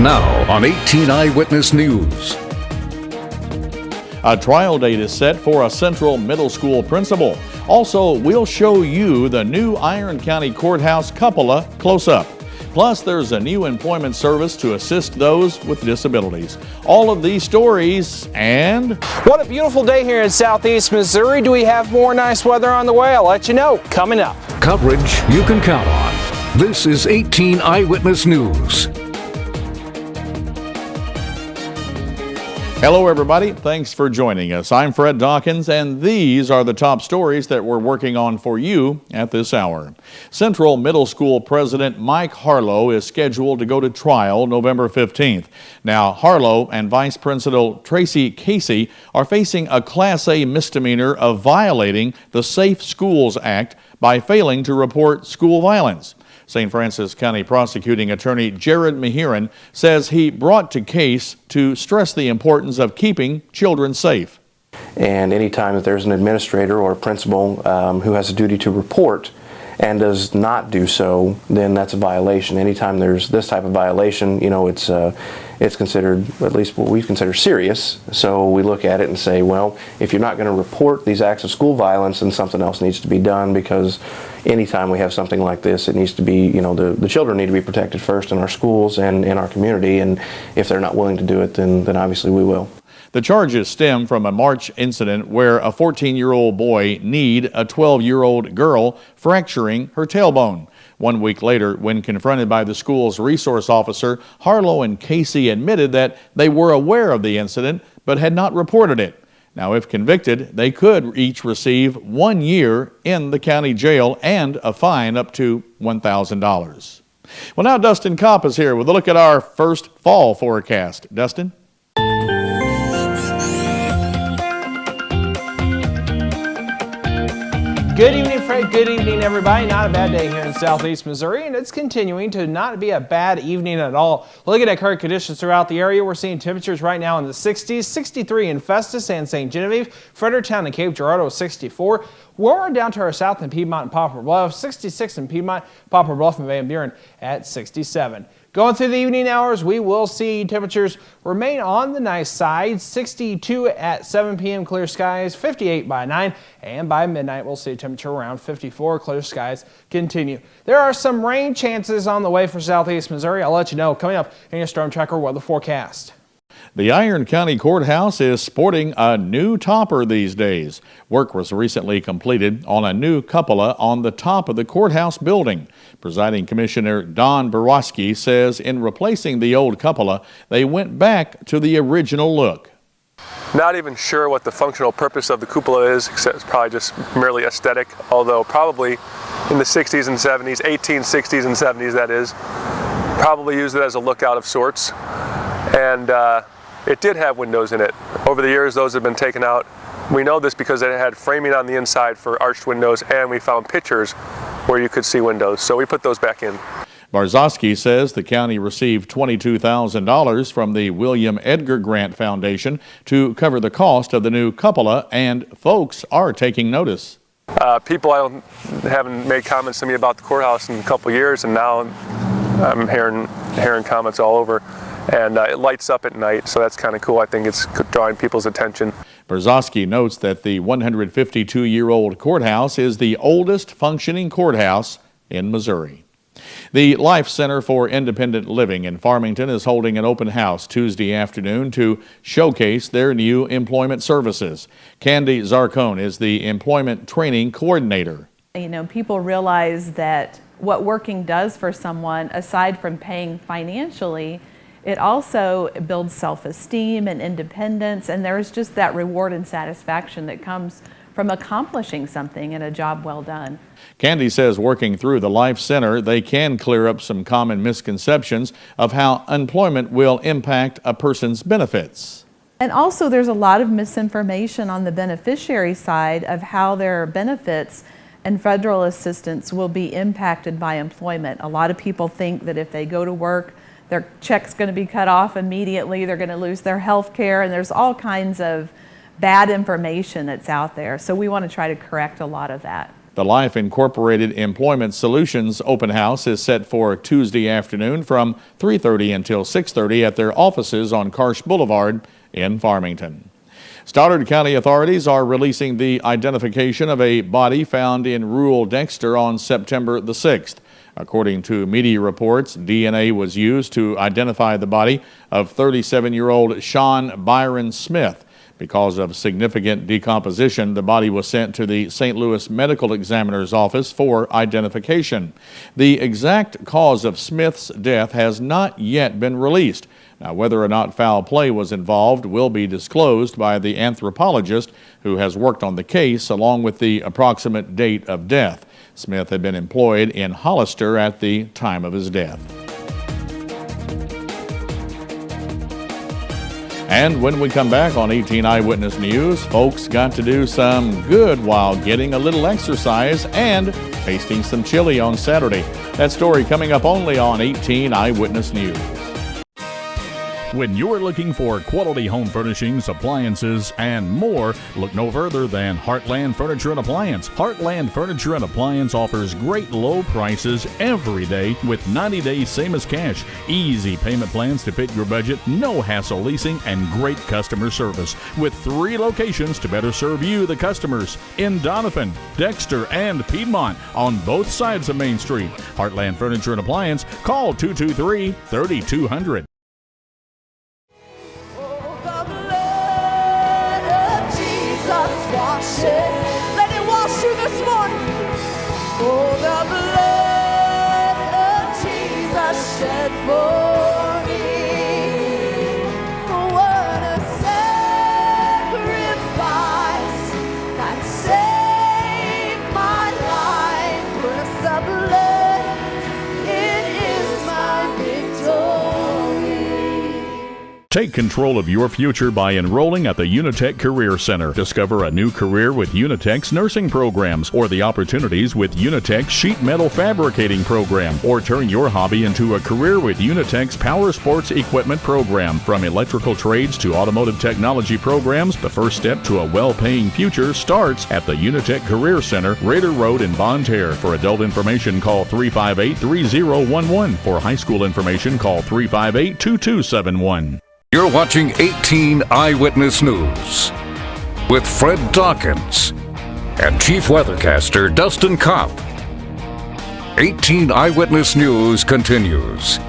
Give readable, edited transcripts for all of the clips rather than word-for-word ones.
Now on 18 Eyewitness News. A trial date is set for a Central Middle School principal. Also, we'll show you the new Iron County Courthouse cupola close up. Plus, there's a new employment service to assist those with disabilities. All of these stories and... What a beautiful day here in Southeast Missouri. Do we have more nice weather on the way? I'll let you know coming up. Coverage you can count on. This is 18 Eyewitness News. Hello, everybody. Thanks for joining us. I'm Fred Dawkins, and these are the top stories that we're working on for you at this hour. Central Middle School President Mike Harlow is scheduled to go to trial November 15th. Now, Harlow and Vice Principal Tracy Casey are facing a Class A misdemeanor of violating the Safe Schools Act by failing to report school violence. St. Francis County Prosecuting Attorney Jared Mahiran says he brought the case to stress the importance of keeping children safe. And anytime that there's an administrator or a principal who has a duty to report and does not do so, then that's a violation. Anytime there's this type of violation, you know, it's considered, at least what we consider, serious. So we look at it and say, well, if you're not going to report these acts of school violence, then something else needs to be done, because anytime we have something like this, it needs to be, you know, the children need to be protected first in our schools and in our community. And if they're not willing to do it, then obviously we will. The charges stem from a March incident where a 14-year-old boy kneed a 12-year-old girl, fracturing her tailbone. 1 week later, when confronted by the school's resource officer, Harlow and Casey admitted that they were aware of the incident but had not reported it. Now, if convicted, they could each receive 1 year in the county jail and a fine up to $1,000. Well, now Dustin Kopp is here with a look at our first fall forecast. Dustin? Good evening, Fred. Good evening, everybody. Not a bad day here in Southeast Missouri, and it's continuing to not be a bad evening at all. Looking at current conditions throughout the area, we're seeing temperatures right now in the 60s, 63 in Festus and St. Genevieve, Fredericktown and Cape Girardeau 64. We're down to our south in Piedmont and Poplar Bluff, 66 in Piedmont, Poplar Bluff and Van Buren at 67. Going through the evening hours, we will see temperatures remain on the nice side. 62 at 7 p.m. clear skies, 58 by 9, and by midnight we'll see a temperature around 54. Clear skies continue. There are some rain chances on the way for Southeast Missouri. I'll let you know coming up in your Storm Tracker weather forecast. The Iron County Courthouse is sporting a new topper these days. Work was recently completed on a new cupola on the top of the courthouse building. Presiding Commissioner Don Borowski says in replacing the old cupola, they went back to the original look. Not even sure what the functional purpose of the cupola is, except it's probably just merely aesthetic, although probably in the 60s and 70s, 1860s and 70s that is, probably used it as a lookout of sorts. And it did have windows in it. Over the years, those have been taken out. We know this because it had framing on the inside for arched windows, and we found pictures where you could see windows, so we put those back in. Barzowski says the county received $22,000 from the William Edgar Grant Foundation to cover the cost of the new cupola, and folks are taking notice. People haven't made comments to me about the courthouse in a couple years, and now I'm hearing comments all over. And it lights up at night, so that's kind of cool. I think it's drawing people's attention. Barzowski notes that the 152-year-old courthouse is the oldest functioning courthouse in Missouri. The Life Center for Independent Living in Farmington is holding an open house Tuesday afternoon to showcase their new employment services. Candy Zarcone is the employment training coordinator. You know, people realize that what working does for someone, aside from paying financially, it also builds self-esteem and independence, and there's just that reward and satisfaction that comes from accomplishing something in a job well done. Candy says working through the Life Center, they can clear up some common misconceptions of how employment will impact a person's benefits. And also there's a lot of misinformation on the beneficiary side of how their benefits and federal assistance will be impacted by employment. A lot of people think that if they go to work, their check's going to be cut off immediately, they're going to lose their health care, and there's all kinds of bad information that's out there. So we want to try to correct a lot of that. The Life Incorporated Employment Solutions open house is set for Tuesday afternoon from 3:30 until 6:30 at their offices on Karsh Boulevard in Farmington. Stoddard County authorities are releasing the identification of a body found in rural Dexter on September the 6th. According to media reports, DNA was used to identify the body of 37-year-old Sean Byron Smith. Because of significant decomposition, the body was sent to the St. Louis Medical Examiner's office for identification. The exact cause of Smith's death has not yet been released. Now, whether or not foul play was involved will be disclosed by the anthropologist who has worked on the case, along with the approximate date of death. Smith had been employed in Hollister at the time of his death. And when we come back on 18 Eyewitness News, folks got to do some good while getting a little exercise and tasting some chili on Saturday. That story coming up only on 18 Eyewitness News. When you're looking for quality home furnishings, appliances, and more, look no further than Heartland Furniture and Appliance. Heartland Furniture and Appliance offers great low prices every day with 90 days same as cash. Easy payment plans to fit your budget, no hassle leasing, and great customer service. With 3 locations to better serve you, the customers, in Donovan, Dexter, and Piedmont on both sides of Main Street. Heartland Furniture and Appliance, call 223-3200. Let it wash you this morning. Oh, the blood of Jesus shed for me. What a sacrifice that saved my life. With the blood, it is my victory. Take control of your future by enrolling at the Unitech Career Center. Discover a new career with Unitech's nursing programs or the opportunities with Unitech's sheet metal fabricating program, or turn your hobby into a career with Unitech's power sports equipment program. From electrical trades to automotive technology programs, the first step to a well-paying future starts at the Unitech Career Center, Raider Road in Bonne Terre. For adult information, call 358-3011. For high school information, call 358-2271. You're watching 18 Eyewitness News with Fred Dawkins and Chief Weathercaster Dustin Kopp. 18 Eyewitness News continues.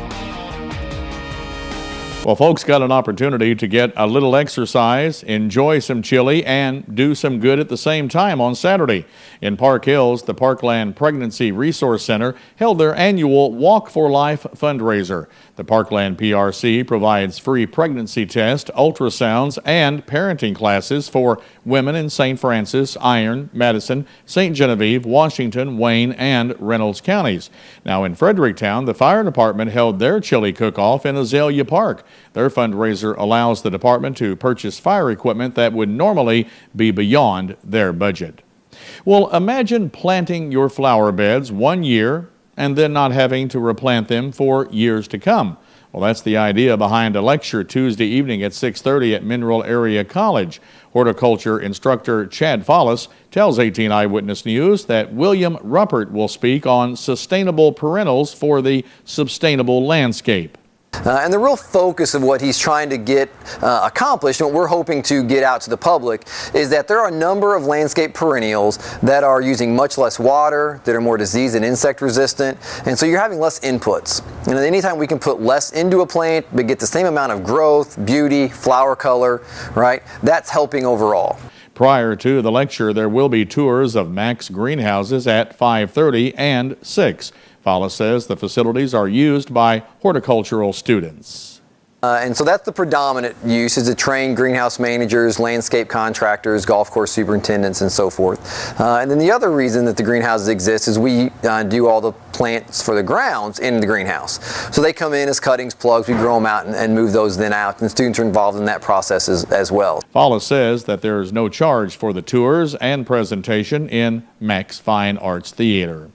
Well, folks got an opportunity to get a little exercise, enjoy some chili, and do some good at the same time on Saturday. In Park Hills, the Parkland Pregnancy Resource Center held their annual Walk for Life fundraiser. The Parkland PRC provides free pregnancy tests, ultrasounds, and parenting classes for women in St. Francis, Iron, Madison, St. Genevieve, Washington, Wayne, and Reynolds counties. Now in Fredericktown, the fire department held their chili cook-off in Azalea Park. Their fundraiser allows the department to purchase fire equipment that would normally be beyond their budget. Well, imagine planting your flower beds one year and then not having to replant them for years to come. Well, that's the idea behind a lecture Tuesday evening at 6:30 at Mineral Area College. Horticulture instructor Chad Follis tells 18 Eyewitness News that William Ruppert will speak on sustainable perennials for the sustainable landscape. And the real focus of what he's trying to get accomplished, and what we're hoping to get out to the public, is that there are a number of landscape perennials that are using much less water, that are more disease and insect resistant, and so you're having less inputs. And anytime we can put less into a plant but get the same amount of growth, beauty, flower color, right, that's helping overall. Prior to the lecture, there will be tours of Max greenhouses at 5:30 and 6. Follis says the facilities are used by horticultural students. And so that's the predominant use, is to train greenhouse managers, landscape contractors, golf course superintendents, and so forth. And then the other reason that the greenhouses exist is we do all the plants for the grounds in the greenhouse. So they come in as cuttings, plugs, we grow them out and move those then out, and students are involved in that process as well. Follis says that there is no charge for the tours and presentation in Max Fine Arts Theater.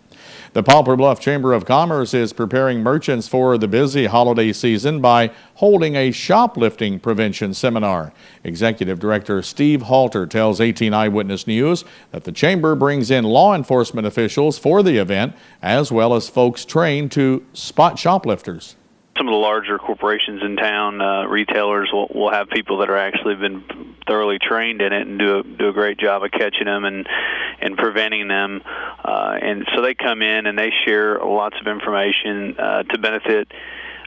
The Poplar Bluff Chamber of Commerce is preparing merchants for the busy holiday season by holding a shoplifting prevention seminar. Executive Director Steve Halter tells 18 Eyewitness News that the chamber brings in law enforcement officials for the event, as well as folks trained to spot shoplifters. Some of the larger corporations in town, retailers, will have people that are actually been thoroughly trained in it and do a great job of catching them and preventing them. And so they come in and they share lots of information to benefit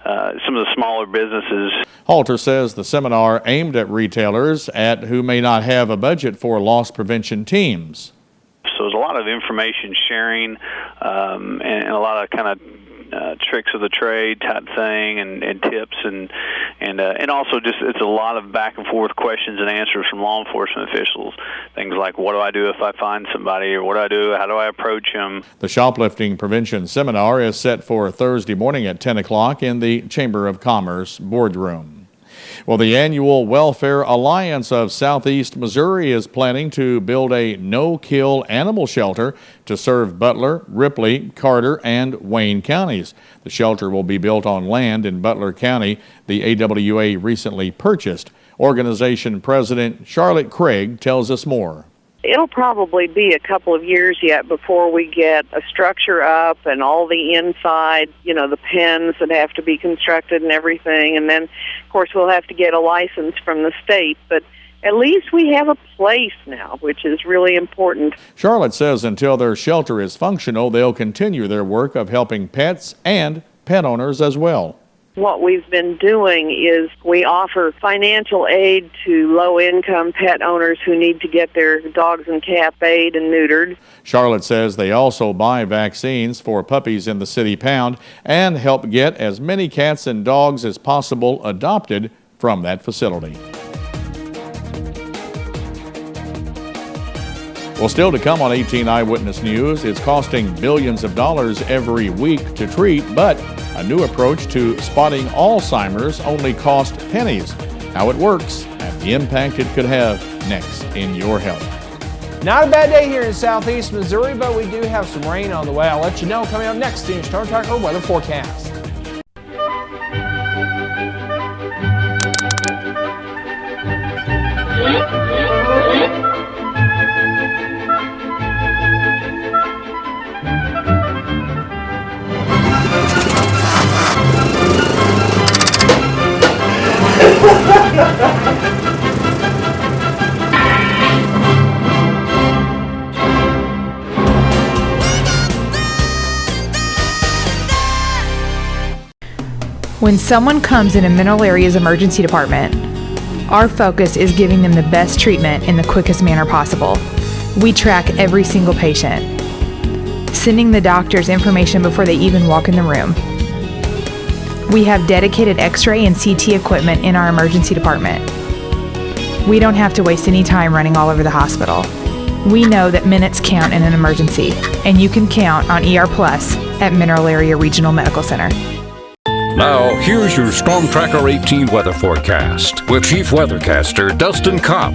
some of the smaller businesses. Halter says the seminar aimed at retailers who may not have a budget for loss prevention teams. So there's a lot of information sharing and a lot of kind of tricks of the trade type thing and tips and also just it's a lot of back and forth questions and answers from law enforcement officials. Things like, what do I do if I find somebody, or what do I do, how do I approach them? The shoplifting prevention seminar is set for Thursday morning at 10 o'clock in the Chamber of Commerce boardroom. Well, the annual Welfare Alliance of Southeast Missouri is planning to build a no-kill animal shelter to serve Butler, Ripley, Carter, and Wayne counties. The shelter will be built on land in Butler County the AWA recently purchased. Organization President Charlotte Craig tells us more. It'll probably be a couple of years yet before we get a structure up and all the inside, the pens that have to be constructed and everything. And then, of course, we'll have to get a license from the state. But at least we have a place now, which is really important. Charlotte says until their shelter is functional, they'll continue their work of helping pets and pet owners as well. What we've been doing is we offer financial aid to low-income pet owners who need to get their dogs and cats spayed and neutered. Charlotte says they also buy vaccines for puppies in the city pound and help get as many cats and dogs as possible adopted from that facility. Well, still to come on 18 Eyewitness News, it's costing billions of dollars every week to treat, but a new approach to spotting Alzheimer's only costs pennies. How it works and the impact it could have next in your health. Not a bad day here in southeast Missouri, but we do have some rain on the way. I'll let you know coming up next in your Star Tracker weather forecast. When someone comes in a Mineral Area's emergency department, our focus is giving them the best treatment in the quickest manner possible. We track every single patient, sending the doctors information before they even walk in the room. We have dedicated X-ray and CT equipment in our emergency department. We don't have to waste any time running all over the hospital. We know that minutes count in an emergency, and you can count on ER Plus at Mineral Area Regional Medical Center. Now, here's your Storm Tracker 18 weather forecast with Chief Weathercaster Dustin Kopp.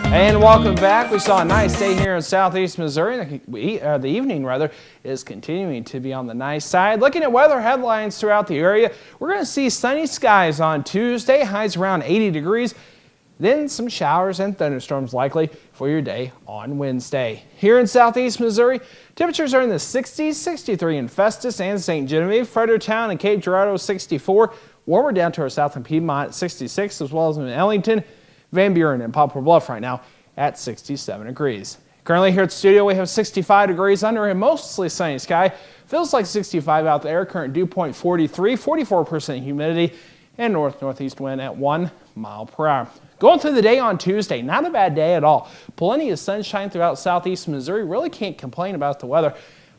And welcome back. We saw a nice day here in southeast Missouri. The evening weather is continuing to be on the nice side. Looking at weather headlines throughout the area, we're going to see sunny skies on Tuesday, highs around 80 degrees. Then some showers and thunderstorms likely for your day on Wednesday. Here in southeast Missouri, temperatures are in the 60s, 63 in Festus and St. Genevieve, Fredericktown and Cape Girardeau 64, warmer down to our south in Piedmont at 66, as well as in Ellington, Van Buren and Poplar Bluff right now at 67 degrees. Currently here at the studio we have 65 degrees under a mostly sunny sky. Feels like 65 out there, current dew point 43, 44% humidity, and north-northeast wind at 1 mile per hour. Going through the day on Tuesday, not a bad day at all. Plenty of sunshine throughout southeast Missouri. Really can't complain about the weather.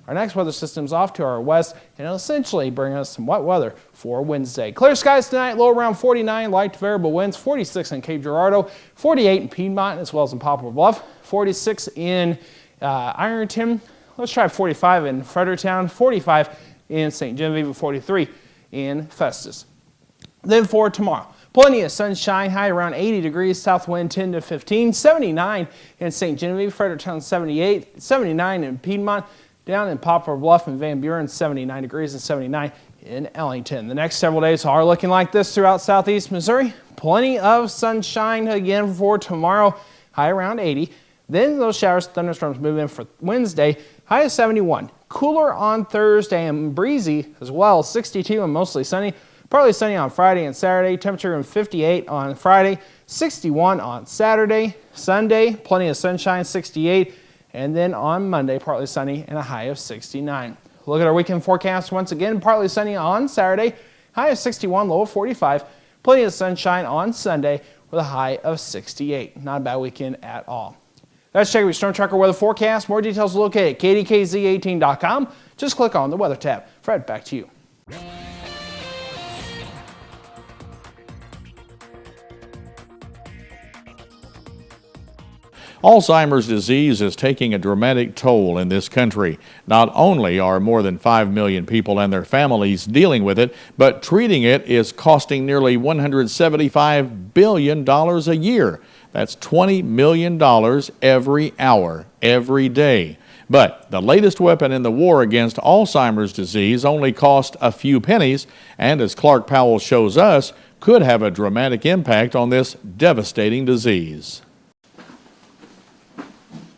Our next weather system is off to our west, and it'll essentially bring us some wet weather for Wednesday. Clear skies tonight, low around 49, light to variable winds, 46 in Cape Girardeau, 48 in Piedmont, as well as in Poplar Bluff, 46 in Ironton. Let's try 45 in Fredericktown, 45 in St. Genevieve, and 43 in Festus. Then for tomorrow, plenty of sunshine, high around 80 degrees, south wind 10 to 15, 79 in St. Genevieve, Fredericktown 78, 79 in Piedmont, Down in Poplar Bluff and Van Buren, 79 degrees and 79 in Ellington. The next several days are looking like this throughout southeast Missouri. Plenty of sunshine again for tomorrow, high around 80. Then those showers, thunderstorms move in for Wednesday, high of 71. Cooler on Thursday and breezy as well, 62 and mostly sunny. Partly sunny on Friday and Saturday, temperature in 58 on Friday, 61 on Saturday. Sunday, plenty of sunshine, 68. And then on Monday, partly sunny and a high of 69. Look at our weekend forecast once again, partly sunny on Saturday, high of 61, low of 45. Plenty of sunshine on Sunday with a high of 68. Not a bad weekend at all. Let's check your Storm Tracker weather forecast. More details located at KDKZ18.com. Just click on the weather tab. Fred, back to you. Alzheimer's disease is taking a dramatic toll in this country. Not only are more than 5 million people and their families dealing with it, but treating it is costing nearly $175 billion a year. That's $20 million every hour, every day. But the latest weapon in the war against Alzheimer's disease only cost a few pennies, and as Clark Powell shows us, could have a dramatic impact on this devastating disease.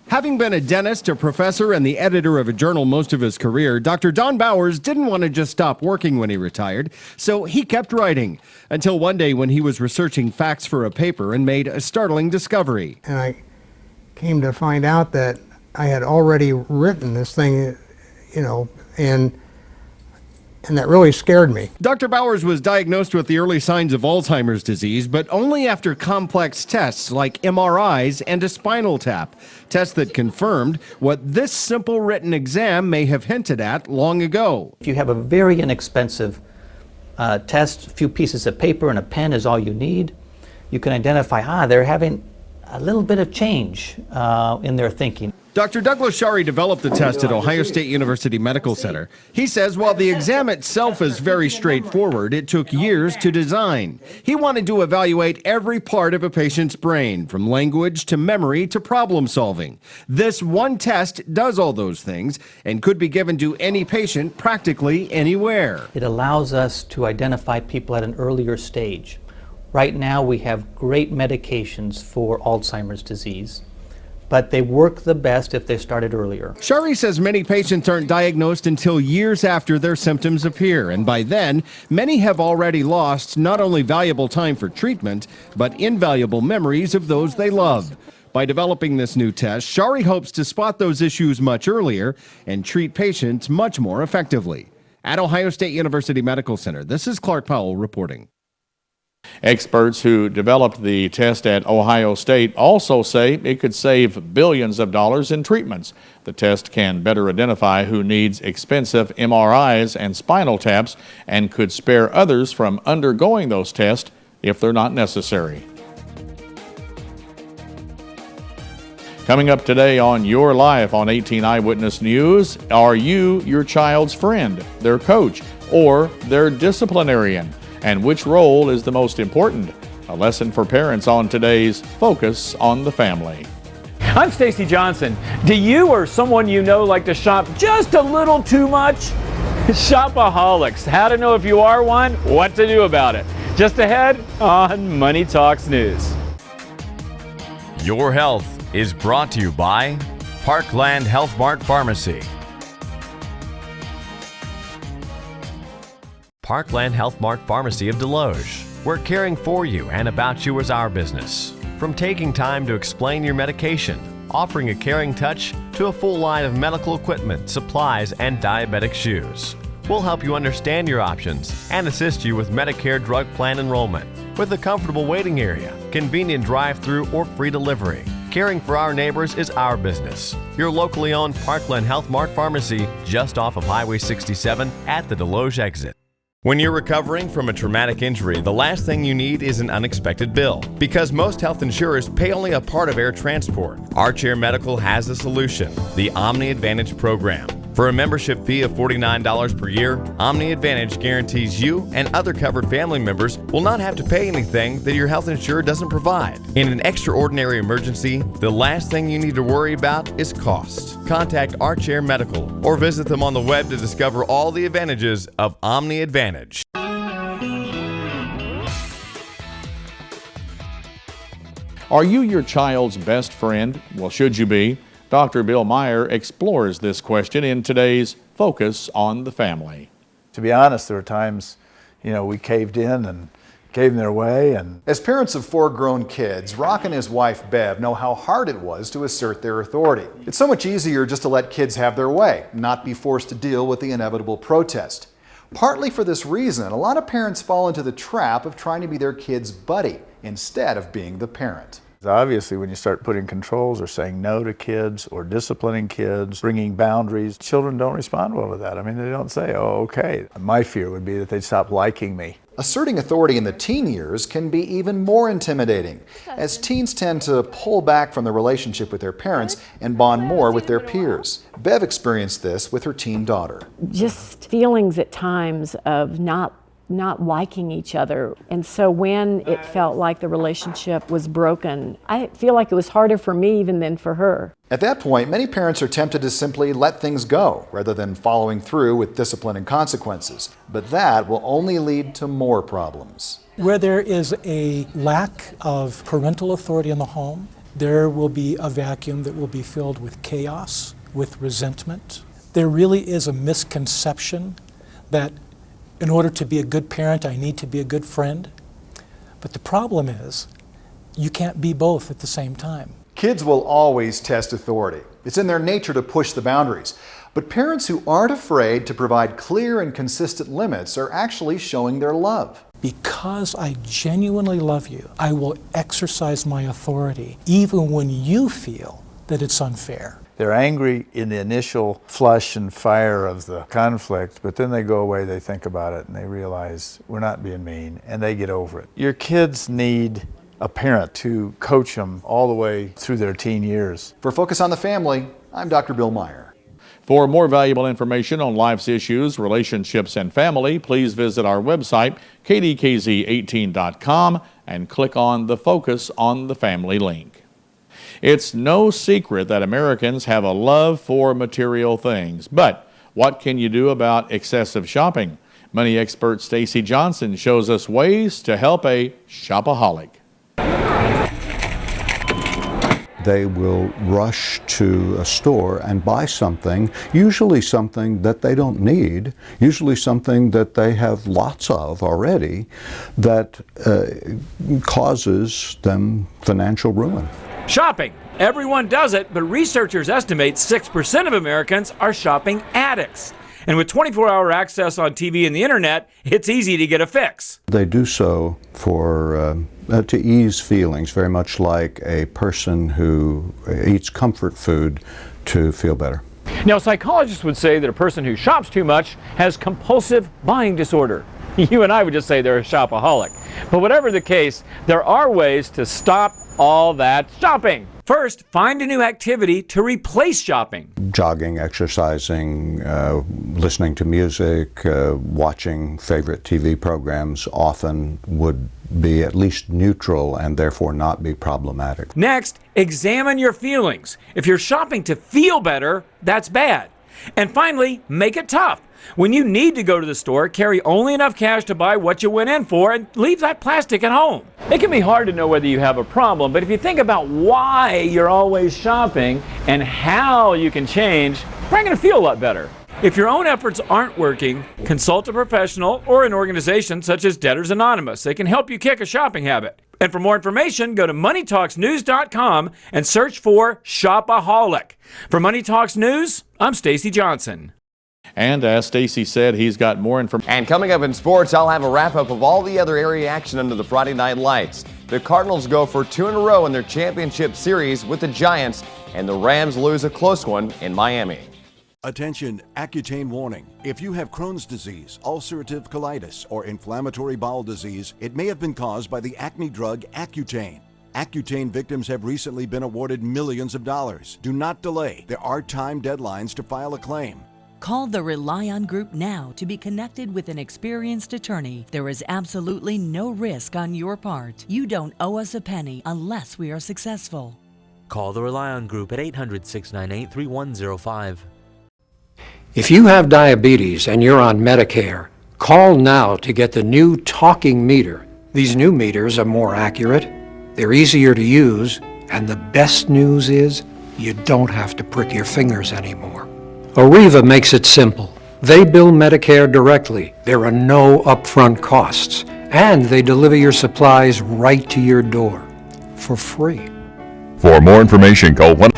Having been a dentist, a professor, and the editor of a journal most of his career, Dr. Don Bowers didn't want to just stop working when he retired, so he kept writing. Until one day when he was researching facts for a paper and made a startling discovery. And I came to find out that I had already written this thing, and that really scared me. Dr. Bowers was diagnosed with the early signs of Alzheimer's disease, but only after complex tests like MRIs and a spinal tap, tests that confirmed what this simple written exam may have hinted at long ago. If you have a very inexpensive test, a few pieces of paper and a pen is all you need, you can identify, they're having a little bit of change in their thinking. Dr. Douglas Shari developed the test at Ohio State University Medical Center. He says while the exam itself is very straightforward, it took years to design. He wanted to evaluate every part of a patient's brain, from language to memory to problem solving. This one test does all those things and could be given to any patient practically anywhere. It allows us to identify people at an earlier stage. Right now we have great medications for Alzheimer's disease, but they work the best if they started earlier. Shari says many patients aren't diagnosed until years after their symptoms appear, and by then, many have already lost not only valuable time for treatment, but invaluable memories of those they love. By developing this new test, Shari hopes to spot those issues much earlier and treat patients much more effectively. At Ohio State University Medical Center, this is Clark Powell reporting. Experts who developed the test at Ohio State also say it could save billions of dollars in treatments. The test can better identify who needs expensive MRIs and spinal taps and could spare others from undergoing those tests if they're not necessary. Coming up today on Your Life on 18 Eyewitness News, are you your child's friend, their coach, or their disciplinarian? And which role is the most important? A lesson for parents on today's Focus on the Family. I'm Stacy Johnson. Do you or someone you know like to shop just a little too much? Shopaholics. How to know if you are one, what to do about it. Just ahead on Money Talks News. Your health is brought to you by Parkland Health Mart Pharmacy. Parkland Health Mart Pharmacy of Deloge. We're caring for you and about you is our business. From taking time to explain your medication, offering a caring touch, to a full line of medical equipment, supplies, and diabetic shoes. We'll help you understand your options and assist you with Medicare drug plan enrollment. With a comfortable waiting area, convenient drive-through or free delivery. Caring for our neighbors is our business. Your locally owned Parkland Health Mart Pharmacy, just off of Highway 67 at the Deloge exit. When you're recovering from a traumatic injury, the last thing you need is an unexpected bill. Because most health insurers pay only a part of air transport, Arch Air Medical has a solution, the Omni Advantage program. For a membership fee of $49 per year, Omni Advantage guarantees you and other covered family members will not have to pay anything that your health insurer doesn't provide. In an extraordinary emergency, the last thing you need to worry about is cost. Contact Archair Medical or visit them on the web to discover all the advantages of Omni Advantage. Are you your child's best friend? Well, should you be? Dr. Bill Meyer explores this question in today's Focus on the Family. To be honest, there were times, we caved in and gave them their way. And as parents of 4 grown kids, Rock and his wife Bev know how hard it was to assert their authority. It's so much easier just to let kids have their way, not be forced to deal with the inevitable protest. Partly for this reason, a lot of parents fall into the trap of trying to be their kid's buddy instead of being the parent. Obviously, when you start putting controls or saying no to kids or disciplining kids, bringing boundaries, children don't respond well to that. I mean, they don't say, oh, okay. My fear would be that they'd stop liking me. Asserting authority in the teen years can be even more intimidating, as teens tend to pull back from the relationship with their parents and bond more with their peers. Bev experienced this with her teen daughter. Just feelings at times of not liking each other. And so when it felt like the relationship was broken, I feel like it was harder for me even than for her. At that point, many parents are tempted to simply let things go rather than following through with discipline and consequences. But that will only lead to more problems. Where there is a lack of parental authority in the home, there will be a vacuum that will be filled with chaos, with resentment. There really is a misconception that in order to be a good parent, I need to be a good friend. But the problem is, you can't be both at the same time. Kids will always test authority. It's in their nature to push the boundaries. But parents who aren't afraid to provide clear and consistent limits are actually showing their love. Because I genuinely love you, I will exercise my authority, even when you feel that it's unfair. They're angry in the initial flush and fire of the conflict, but then they go away, they think about it, and they realize we're not being mean, and they get over it. Your kids need a parent to coach them all the way through their teen years. For Focus on the Family, I'm Dr. Bill Meyer. For more valuable information on life's issues, relationships, and family, please visit our website, kdkz18.com, and click on the Focus on the Family link. It's no secret that Americans have a love for material things, but what can you do about excessive shopping? Money expert Stacy Johnson shows us ways to help a shopaholic. They will rush to a store and buy something, usually something that they don't need, usually something that they have lots of already, that causes them financial ruin. Shopping. Everyone does it, but researchers estimate 6% of Americans are shopping addicts. And with 24-hour access on TV and the internet, it's easy to get a fix. They do so for to ease feelings, very much like a person who eats comfort food to feel better. Now, psychologists would say that a person who shops too much has compulsive buying disorder. You and I would just say they're a shopaholic. But whatever the case, there are ways to stop all that shopping. First, find a new activity to replace shopping. Jogging, exercising, listening to music, watching favorite TV programs often would be at least neutral and therefore not be problematic. Next, examine your feelings. If you're shopping to feel better, that's bad. And finally, make it tough. When you need to go to the store, carry only enough cash to buy what you went in for and leave that plastic at home. It can be hard to know whether you have a problem, but if you think about why you're always shopping and how you can change, you're going to feel a lot better. If your own efforts aren't working, consult a professional or an organization such as Debtors Anonymous. They can help you kick a shopping habit. And for more information, go to moneytalksnews.com and search for Shopaholic. For Money Talks News, I'm Stacy Johnson. And as Stacy said, he's got more information. And coming up in sports, I'll have a wrap-up of all the other area action under the Friday night lights. The Cardinals go for 2 in a row in their championship series with the Giants, and the Rams lose a close one in Miami. Attention, Accutane warning. If you have Crohn's disease, ulcerative colitis, or inflammatory bowel disease, it may have been caused by the acne drug Accutane. Accutane victims have recently been awarded millions of dollars. Do not delay. There are time deadlines to file a claim. Call the Rely On Group now to be connected with an experienced attorney. There is absolutely no risk on your part. You don't owe us a penny unless we are successful. Call the Rely On Group at 800-698-3105. If you have diabetes and you're on Medicare, call now to get the new talking meter. These new meters are more accurate, they're easier to use, and the best news is you don't have to prick your fingers anymore. Arriva makes it simple. They bill Medicare directly. There are no upfront costs, and they deliver your supplies right to your door for free. For more information, call 1.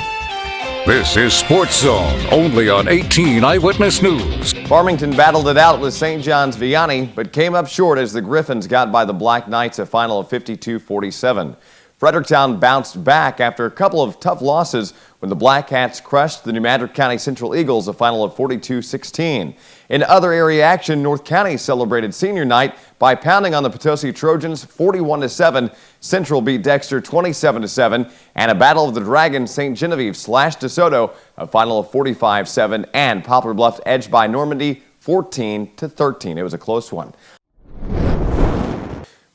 This is Sports Zone, only on 18 Eyewitness News. Farmington battled it out with St. John's Vianney, but came up short as the Griffins got by the Black Knights a final of 52-47. Fredericktown bounced back after a couple of tough losses when the Black Hats crushed the New Madrid County Central Eagles a final of 42-16. In other area action, North County celebrated senior night by pounding on the Potosi Trojans 41-7. Central beat Dexter 27-7, and a Battle of the Dragons, St. Genevieve slashed DeSoto a final of 45-7, and Poplar Bluff edged by Normandy 14-13. It was a close one.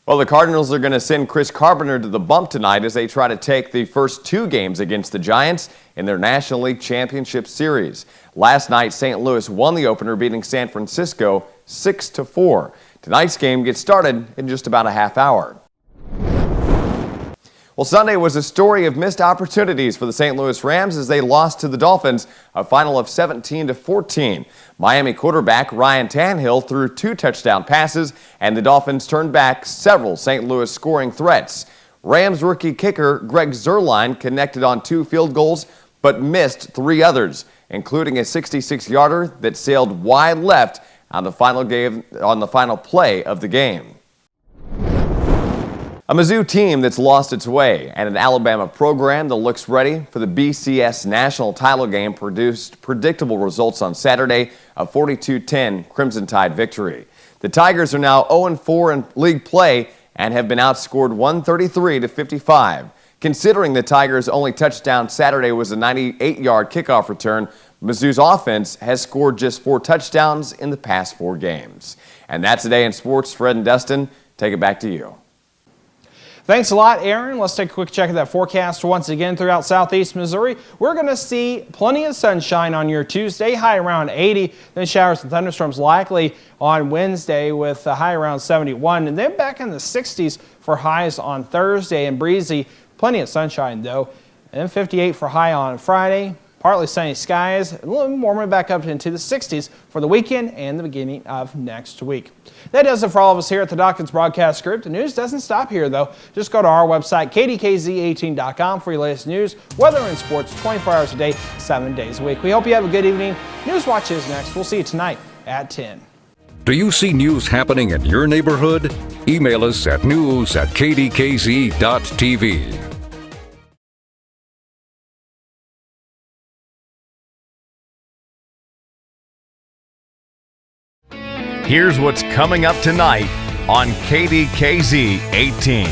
Well, the Cardinals are going to send Chris Carpenter to the bump tonight as they try to take the first 2 games against the Giants in their National League Championship Series. Last night, St. Louis won the opener, beating San Francisco 6-4. Tonight's game gets started in just about a half hour. Well, Sunday was a story of missed opportunities for the St. Louis Rams as they lost to the Dolphins, a final of 17-14. Miami quarterback Ryan Tannehill threw 2 touchdown passes, and the Dolphins turned back several St. Louis scoring threats. Rams rookie kicker Greg Zuerlein connected on 2 field goals, but missed 3 others, including a 66-yarder that sailed wide left on the final play of the game. A Mizzou team that's lost its way and an Alabama program that looks ready for the BCS national title game produced predictable results on Saturday, a 42-10 Crimson Tide victory. The Tigers are now 0-4 in league play and have been outscored 133-55. Considering the Tigers' only touchdown Saturday was a 98-yard kickoff return, Mizzou's offense has scored just 4 touchdowns in the past 4 games. And that's Today in Sports. Fred and Dustin, take it back to you. Thanks a lot, Aaron. Let's take a quick check of that forecast once again throughout southeast Missouri. We're going to see plenty of sunshine on your Tuesday, high around 80. Then showers and thunderstorms likely on Wednesday with a high around 71. And then back in the 60s for highs on Thursday and breezy. Plenty of sunshine, though. And then 58 for high on Friday. Partly sunny skies, a little warmer back up into the 60s for the weekend and the beginning of next week. That does it for all of us here at the Dawkins Broadcast Group. The news doesn't stop here, though. Just go to our website, KDKZ18.com, for your latest news, weather, and sports 24 hours a day, 7 days a week. We hope you have a good evening. Newswatch is next. We'll see you tonight at 10. Do you see news happening in your neighborhood? Email us at news@kdkz.tv. Here's what's coming up tonight on KDKZ 18.